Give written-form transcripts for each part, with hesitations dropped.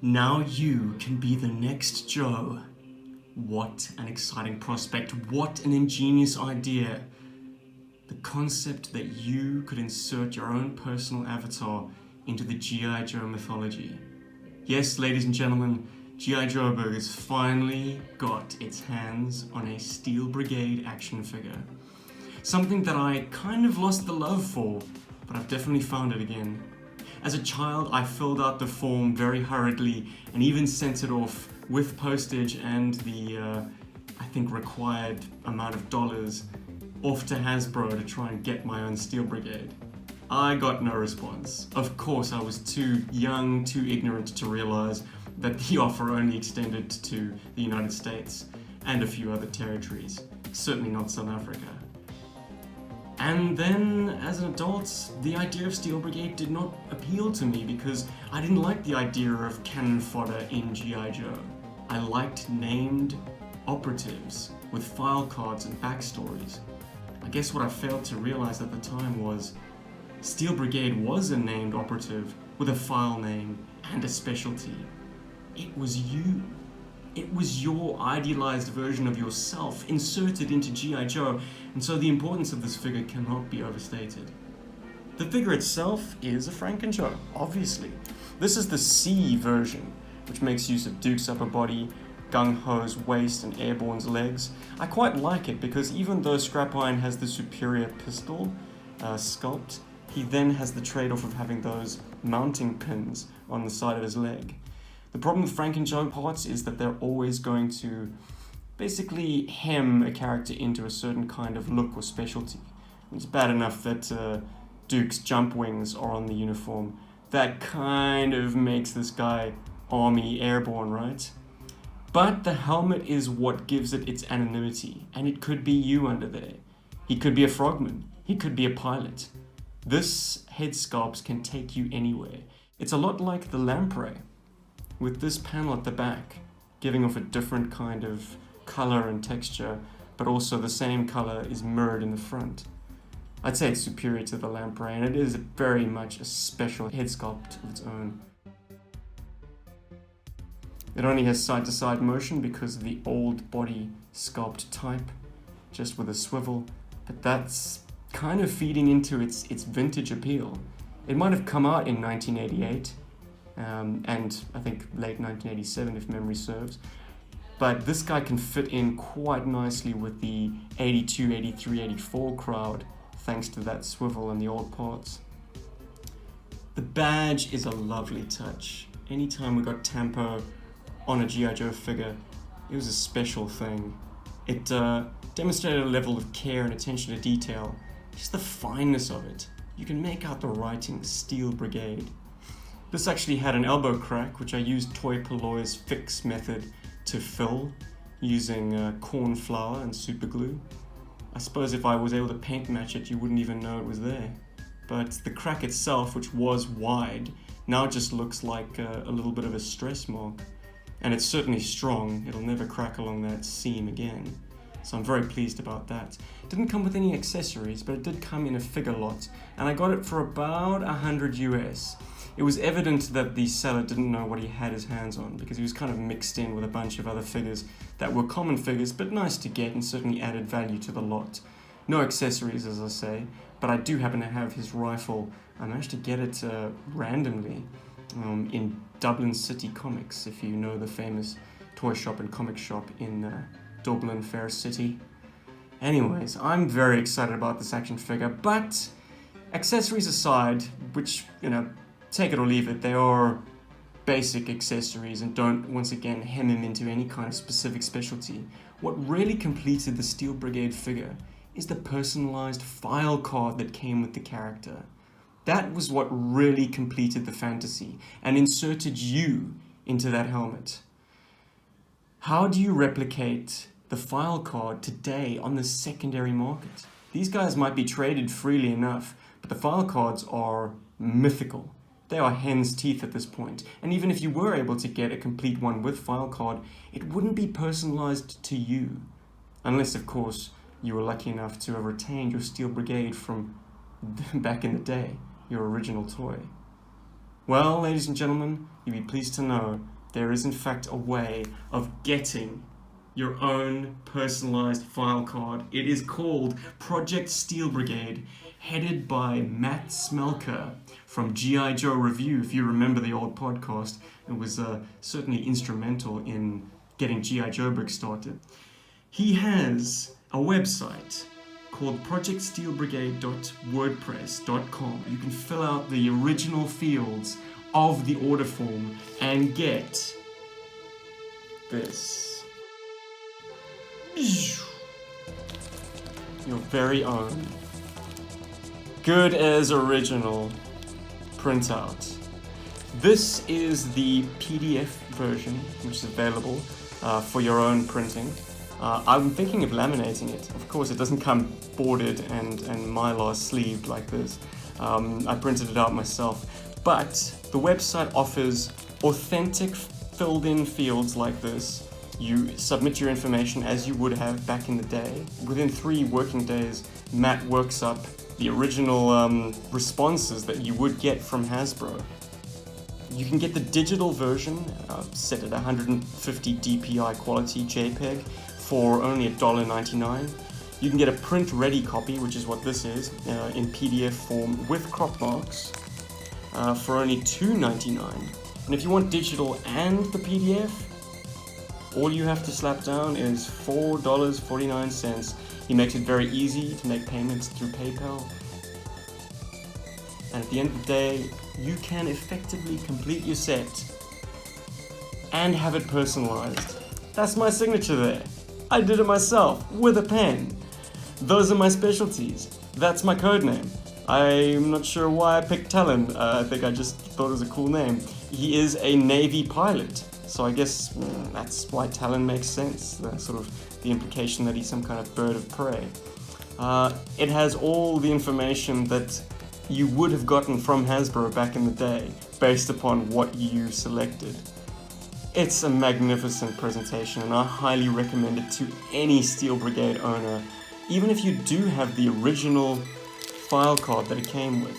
Now you can be the next Joe. What an exciting prospect, what an ingenious idea. The concept that you could insert your own personal avatar into the G.I. Joe mythology. Yes, ladies and gentlemen, G.I. Joe has finally got its hands on a Steel Brigade action figure. Something that I kind of lost the love for, but I've definitely found it again. As a child, I filled out the form very hurriedly and even sent it off with postage and the, I think, required amount of dollars off to Hasbro to try and get my own Steel Brigade. I got no response. Of course, I was too young, too ignorant to realize that the offer only extended to the United States and a few other territories, certainly not South Africa. And then, as an adult, the idea of Steel Brigade did not appeal to me because I didn't like the idea of cannon fodder in G.I. Joe. I liked named operatives with file cards and backstories. I guess what I failed to realize at the time was Steel Brigade was a named operative with a file name and a specialty. It was you. It was your idealized version of yourself inserted into G.I. Joe, and so the importance of this figure cannot be overstated. The figure itself is a Franken-Joe, obviously. This is the C version, which makes use of Duke's upper body, Gung-Ho's waist, and Airborne's legs. I quite like it because even though Scrap Iron has the superior pistol sculpt, he then has the trade-off of having those mounting pins on the side of his leg. The problem with Franken-Joe parts is that they're always going to basically hem a character into a certain kind of look or specialty. It's bad enough that Duke's jump wings are on the uniform. That kind of makes this guy Army Airborne, right? But the helmet is what gives it its anonymity, and it could be you under there. He could be a frogman. He could be a pilot. This head sculpt can take you anywhere. It's a lot like the lamprey, with this panel at the back, giving off a different kind of color and texture, but also the same color is mirrored in the front. I'd say it's superior to the lamprey, and it is very much a special head sculpt of its own. It only has side-to-side motion because of the old body sculpt type, just with a swivel, but that's kind of feeding into its vintage appeal. It might have come out in 1988, and I think late 1987 if memory serves, but this guy can fit in quite nicely with the 82, 83, 84 crowd thanks to that swivel and the old parts. The badge is a lovely touch. Anytime we got Tampo on a G.I. Joe figure, it was a special thing. It demonstrated a level of care and attention to detail, just the fineness of it. You can make out the writing Steel Brigade. This actually had an elbow crack, which I used Toy Polloy's fix method to fill using corn flour and super glue. I suppose if I was able to paint match it, you wouldn't even know it was there. But the crack itself, which was wide, now just looks like a little bit of a stress mark. And it's certainly strong. It'll never crack along that seam again. So I'm very pleased about that. It didn't come with any accessories, but it did come in a figure lot, and I got it for about 100 US. It was evident that the seller didn't know what he had his hands on because he was kind of mixed in with a bunch of other figures that were common figures, but nice to get and certainly added value to the lot. No accessories, as I say, but I do happen to have his rifle. I managed to get it randomly in Dublin City Comics, if you know the famous toy shop and comic shop in Dublin Fair City. Anyways, I'm very excited about this action figure, but accessories aside, which, take it or leave it, they are basic accessories and don't, once again, hem him into any kind of specific specialty. What really completed the Steel Brigade figure is the personalized file card that came with the character. That was what really completed the fantasy and inserted you into that helmet. How do you replicate the file card today on the secondary market? These guys might be traded freely enough, but the file cards are mythical. They are hen's teeth at this point, and even if you were able to get a complete one with file card, it wouldn't be personalized to you. Unless, of course, you were lucky enough to have retained your Steel Brigade from back in the day, your original toy. Well, ladies and gentlemen, you'll be pleased to know there is in fact a way of getting your own personalized file card. It is called Project Steel Brigade, headed by Matt Smelker from G.I. Joe Review. If you remember the old podcast, it was certainly instrumental in getting G.I. Joe books started. He has a website called projectsteelbrigade.wordpress.com. You can fill out the original fields of the order form and get this. Your very own good as original printout. This is the PDF version, which is available for your own printing. I'm thinking of laminating it. Of course, it doesn't come boarded and mylar sleeved like this. I printed it out myself. But the website offers authentic filled-in fields like this. You submit your information as you would have back in the day. Within 3 working days, Matt works up the original responses that you would get from Hasbro. You can get the digital version, set at 150 DPI quality JPEG, for only $1.99. You can get a print-ready copy, which is what this is, in PDF form with crop marks, for only $2.99. And if you want digital and the PDF, all you have to slap down is $4.49. He makes it very easy to make payments through PayPal. And at the end of the day, you can effectively complete your set and have it personalized. That's my signature there. I did it myself with a pen. Those are my specialties. That's my code name. I'm not sure why I picked Talon. I think I just thought it was a cool name. He is a Navy pilot, so I guess that's why Talon makes sense. Sort of the implication that he's some kind of bird of prey. It has all the information that you would have gotten from Hasbro back in the day, based upon what you selected. It's a magnificent presentation, and I highly recommend it to any Steel Brigade owner, even if you do have the original file card that it came with.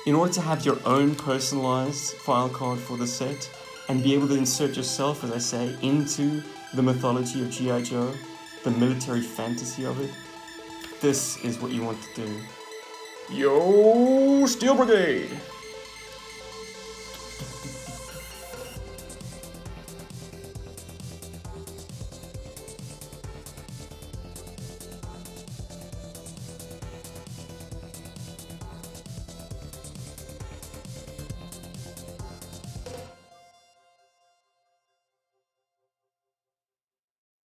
In order to have your own personalized file card for the set, and be able to insert yourself, as I say, into the mythology of G.I. Joe, the military fantasy of it, this is what you want to do. Yo, Steel Brigade!